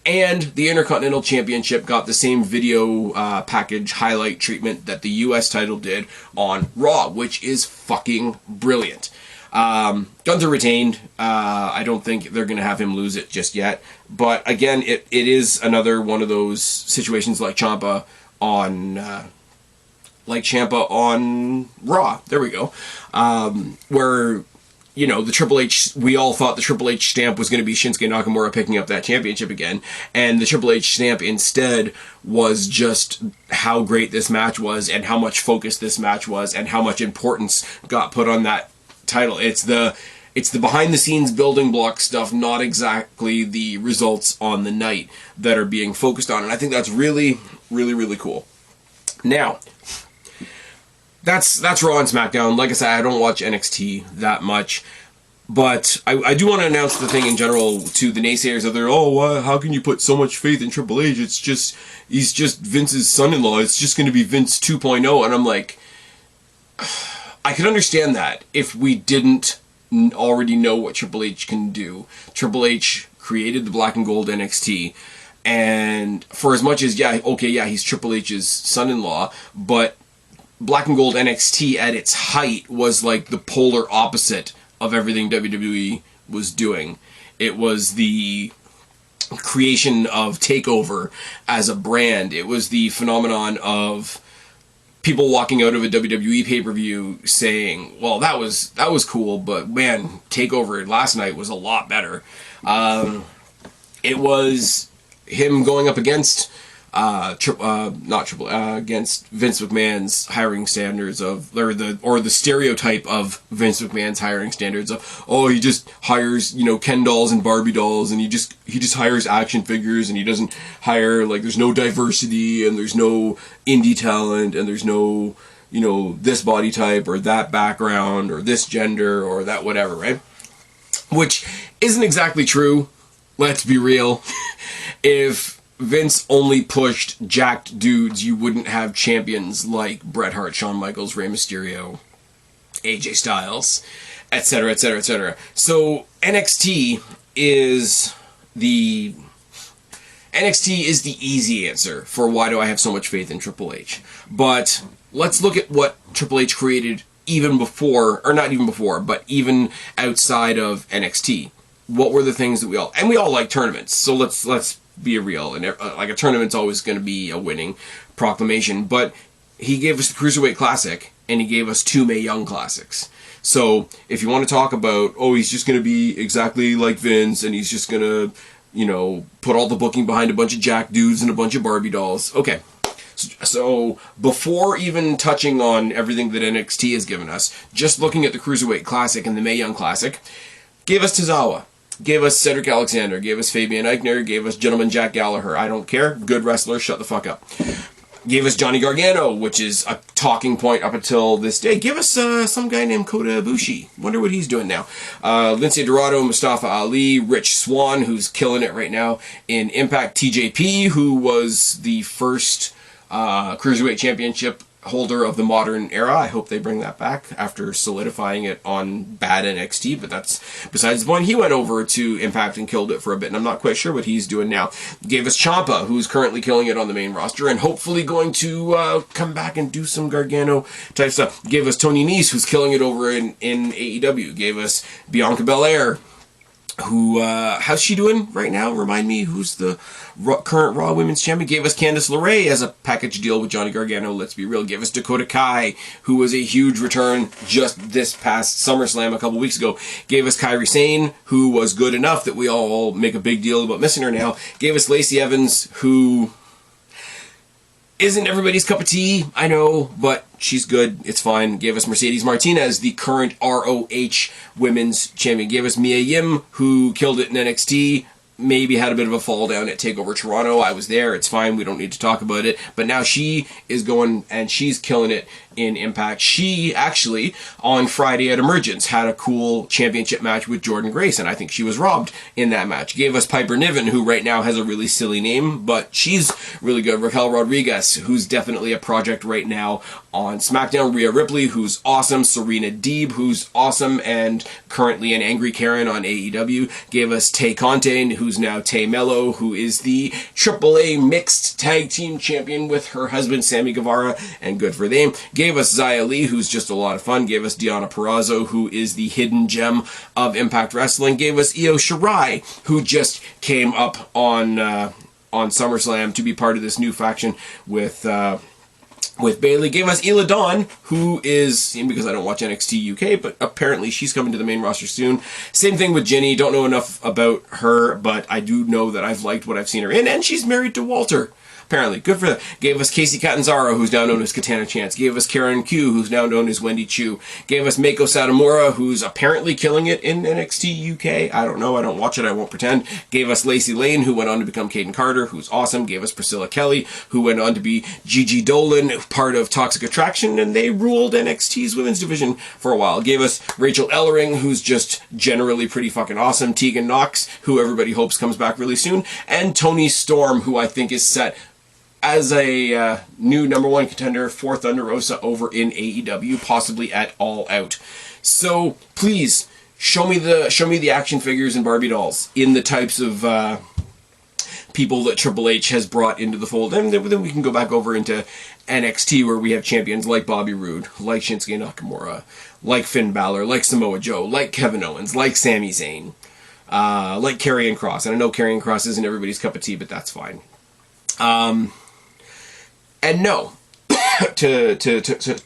and the Intercontinental Championship got the same video package highlight treatment that the US title did on Raw, which is fucking brilliant. Gunther retained. I don't think they're going to have him lose it just yet. But again, it is another one of those situations like Ciampa on Raw. There we go. Where, you know, the Triple H, we all thought the Triple H stamp was going to be Shinsuke Nakamura picking up that championship again, and the Triple H stamp instead was just how great this match was and how much focus this match was and how much importance got put on that title. It's the behind the scenes building block stuff, not exactly the results on the night that are being focused on, and I think that's really, really, really cool. Now, That's Raw and SmackDown. Like I said, I don't watch NXT that much. But I do want to announce the thing in general to the naysayers out there. Oh, how can you put so much faith in Triple H? He's just Vince's son-in-law. It's just going to be Vince 2.0. And I'm like, I could understand that if we didn't already know what Triple H can do. Triple H created the Black and Gold NXT. And for as much as, he's Triple H's son-in-law, but Black and Gold NXT at its height was like the polar opposite of everything WWE was doing. It was the creation of TakeOver as a brand. It was the phenomenon of people walking out of a WWE pay-per-view saying, well, that was cool, but man, TakeOver last night was a lot better. It was him going up against against Vince McMahon's hiring standards or the stereotype of Vince McMahon's hiring standards of, oh, he just hires, Ken dolls and Barbie dolls, and he just hires action figures, and he doesn't hire, like, there's no diversity, and there's no indie talent, and there's no, this body type or that background or this gender or that whatever, right? Which isn't exactly true. Let's be real. If Vince only pushed jacked dudes, you wouldn't have champions like Bret Hart, Shawn Michaels, Rey Mysterio, AJ Styles, etc., etc., etc. So NXT is the easy answer for why do I have so much faith in Triple H. But let's look at what Triple H created even before, or not even before, but even outside of NXT. What were the things that we all like tournaments, so let's be real, and like a tournament's always going to be a winning proclamation, but he gave us the Cruiserweight Classic, and he gave us 2 Mae Young Classics. So if you want to talk about, oh, he's just going to be exactly like Vince, and he's just going to, put all the booking behind a bunch of jack dudes and a bunch of Barbie dolls, okay. So before even touching on everything that NXT has given us, just looking at the Cruiserweight Classic and the Mae Young Classic, gave us Tozawa, gave us Cedric Alexander, gave us Fabian Eichner, gave us Gentleman Jack Gallagher. I don't care. Good wrestler. Shut the fuck up. Gave us Johnny Gargano, which is a talking point up until this day. Give us some guy named Kota Ibushi. Wonder what he's doing now. Lince Dorado, Mustafa Ali, Rich Swann, who's killing it right now in Impact. TJP, who was the first Cruiserweight Championship holder of the modern era. I hope they bring that back after solidifying it on bad NXT, but that's besides the point. He went over to Impact and killed it for a bit, and I'm not quite sure what he's doing now. Gave us Ciampa, who's currently killing it on the main roster, and hopefully going to come back and do some Gargano type stuff. Gave us Tony Nese, who's killing it over in AEW. Gave us Bianca Belair, who, how's she doing right now? Remind me, who's the current Raw Women's Champion? Gave us Candice LeRae as a package deal with Johnny Gargano, let's be real. Gave us Dakota Kai, who was a huge return just this past SummerSlam a couple weeks ago. Gave us Kairi Sane, who was good enough that we all make a big deal about missing her now. Gave us Lacey Evans, who isn't everybody's cup of tea, I know, but she's good. It's fine. Gave us Mercedes Martinez, the current ROH Women's Champion. Gave us Mia Yim, who killed it in NXT. Maybe had a bit of a fall down at TakeOver Toronto. I was there. It's fine. We don't need to talk about it. But now she is going, and she's killing it in Impact. She actually, on Friday at Emergence, had a cool championship match with Jordynne Grace, and I think she was robbed in that match. Gave us Piper Niven, who right now has a really silly name, but she's really good. Raquel Rodriguez, who's definitely a project right now on SmackDown. Rhea Ripley, who's awesome. Serena Deeb, who's awesome, and currently an Angry Karen on AEW. Gave us Tay Conte, who's now Tay Mello, who is the AAA Mixed Tag Team Champion with her husband, Sammy Guevara, and good for them. Gave us Xia Li, who's just a lot of fun. Gave us Deonna Purrazzo, who is the hidden gem of Impact Wrestling. Gave us Io Shirai, who just came up on SummerSlam to be part of this new faction with Bayley. Gave us Ela Dawn, who is, because I don't watch NXT UK, but apparently she's coming to the main roster soon. Same thing with Ginny. Don't know enough about her, but I do know that I've liked what I've seen her in, and she's married to Walter. Apparently. Good for that. Gave us Casey Catanzaro, who's now known as Katana Chance. Gave us Karen Q, who's now known as Wendy Chu. Gave us Meiko Satomura, who's apparently killing it in NXT UK. I don't know. I don't watch it. I won't pretend. Gave us Lacey Lane, who went on to become Kaden Carter, who's awesome. Gave us Priscilla Kelly, who went on to be Gigi Dolan, part of Toxic Attraction, and they ruled NXT's women's division for a while. Gave us Rachel Ellering, who's just generally pretty fucking awesome, Tegan Knox, who everybody hopes comes back really soon, and Toni Storm, who I think is set as a new #1 contender for Thunder Rosa over in AEW, possibly at All Out. So please show me the action figures and Barbie dolls in the types of people that Triple H has brought into the fold, and then we can go back over into NXT, where we have champions like Bobby Roode, like Shinsuke Nakamura, like Finn Balor, like Samoa Joe, like Kevin Owens, like Sami Zayn, like Karrion Kross. And I know Karrion Kross isn't everybody's cup of tea, but that's fine. And no, to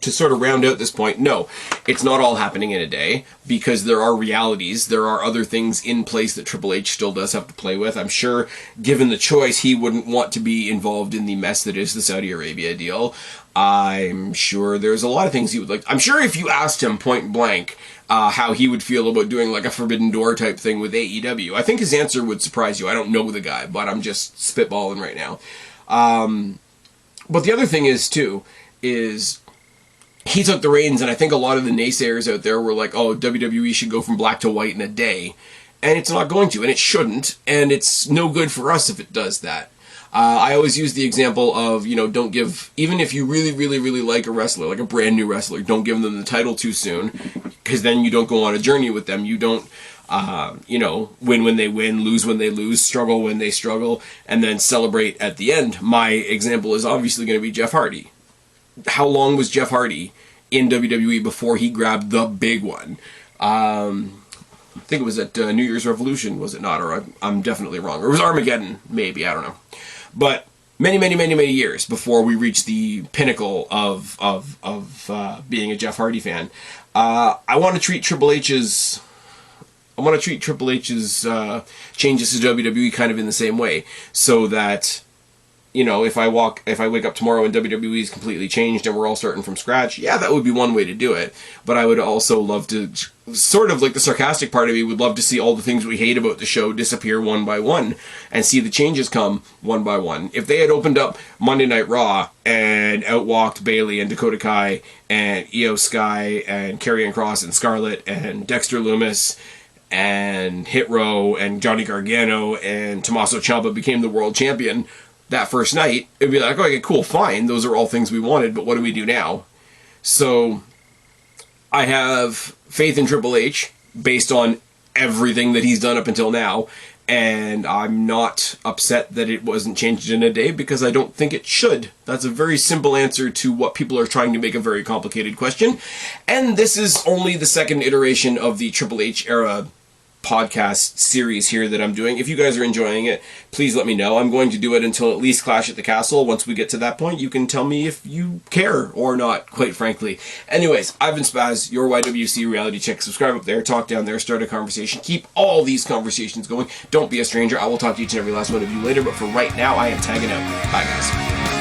sort of round out this point, no, it's not all happening in a day, because there are realities, there are other things in place that Triple H still does have to play with. I'm sure, given the choice, he wouldn't want to be involved in the mess that is the Saudi Arabia deal. I'm sure there's a lot of things he would like. I'm sure if you asked him point blank how he would feel about doing like a Forbidden Door type thing with AEW, I think his answer would surprise you. I don't know the guy, but I'm just spitballing right now. But the other thing is, too, is he took the reins, and I think a lot of the naysayers out there were like, oh, WWE should go from black to white in a day. And it's not going to, and it shouldn't, and it's no good for us if it does that. I always use the example of, don't give, even if you really, really, really like a wrestler, like a brand new wrestler, don't give them the title too soon, because then you don't go on a journey with them. You don't, win when they win, lose when they lose, struggle when they struggle, and then celebrate at the end. My example is obviously going to be Jeff Hardy. How long was Jeff Hardy in WWE before he grabbed the big one? I think it was at New Year's Revolution, was it not? Or I'm definitely wrong. Or it was Armageddon, maybe, I don't know. But many, many, many, many years before we reached the pinnacle of being a Jeff Hardy fan. I want to treat Triple H's changes to WWE kind of in the same way, so that, if I wake up tomorrow and WWE is completely changed and we're all starting from scratch, yeah, that would be one way to do it. But I would also love to, sort of like the sarcastic part of me, would love to see all the things we hate about the show disappear one by one and see the changes come one by one. If they had opened up Monday Night Raw and outwalked Bayley and Dakota Kai and Io Sky and Karrion Kross and Scarlett and Dexter Lumis and Hit Row and Johnny Gargano and Tommaso Ciampa became the world champion that first night, it'd be like, okay, cool, fine, those are all things we wanted, but what do we do now? So I have faith in Triple H based on everything that he's done up until now, and I'm not upset that it wasn't changed in a day, because I don't think it should. That's a very simple answer to what people are trying to make a very complicated question. And this is only the second iteration of the Triple H era podcast series here that I'm doing. If you guys are enjoying it, please let me know. I'm going to do it until at least Clash at the Castle. Once we get to that point, you can tell me if you care or not, quite frankly. Anyways, I've been Spaz, your YWC reality check. Subscribe up there, talk down there, start a conversation. Keep all these conversations going. Don't be a stranger. I will talk to each and every last one of you later, but for right now, I am tagging out. Bye, guys.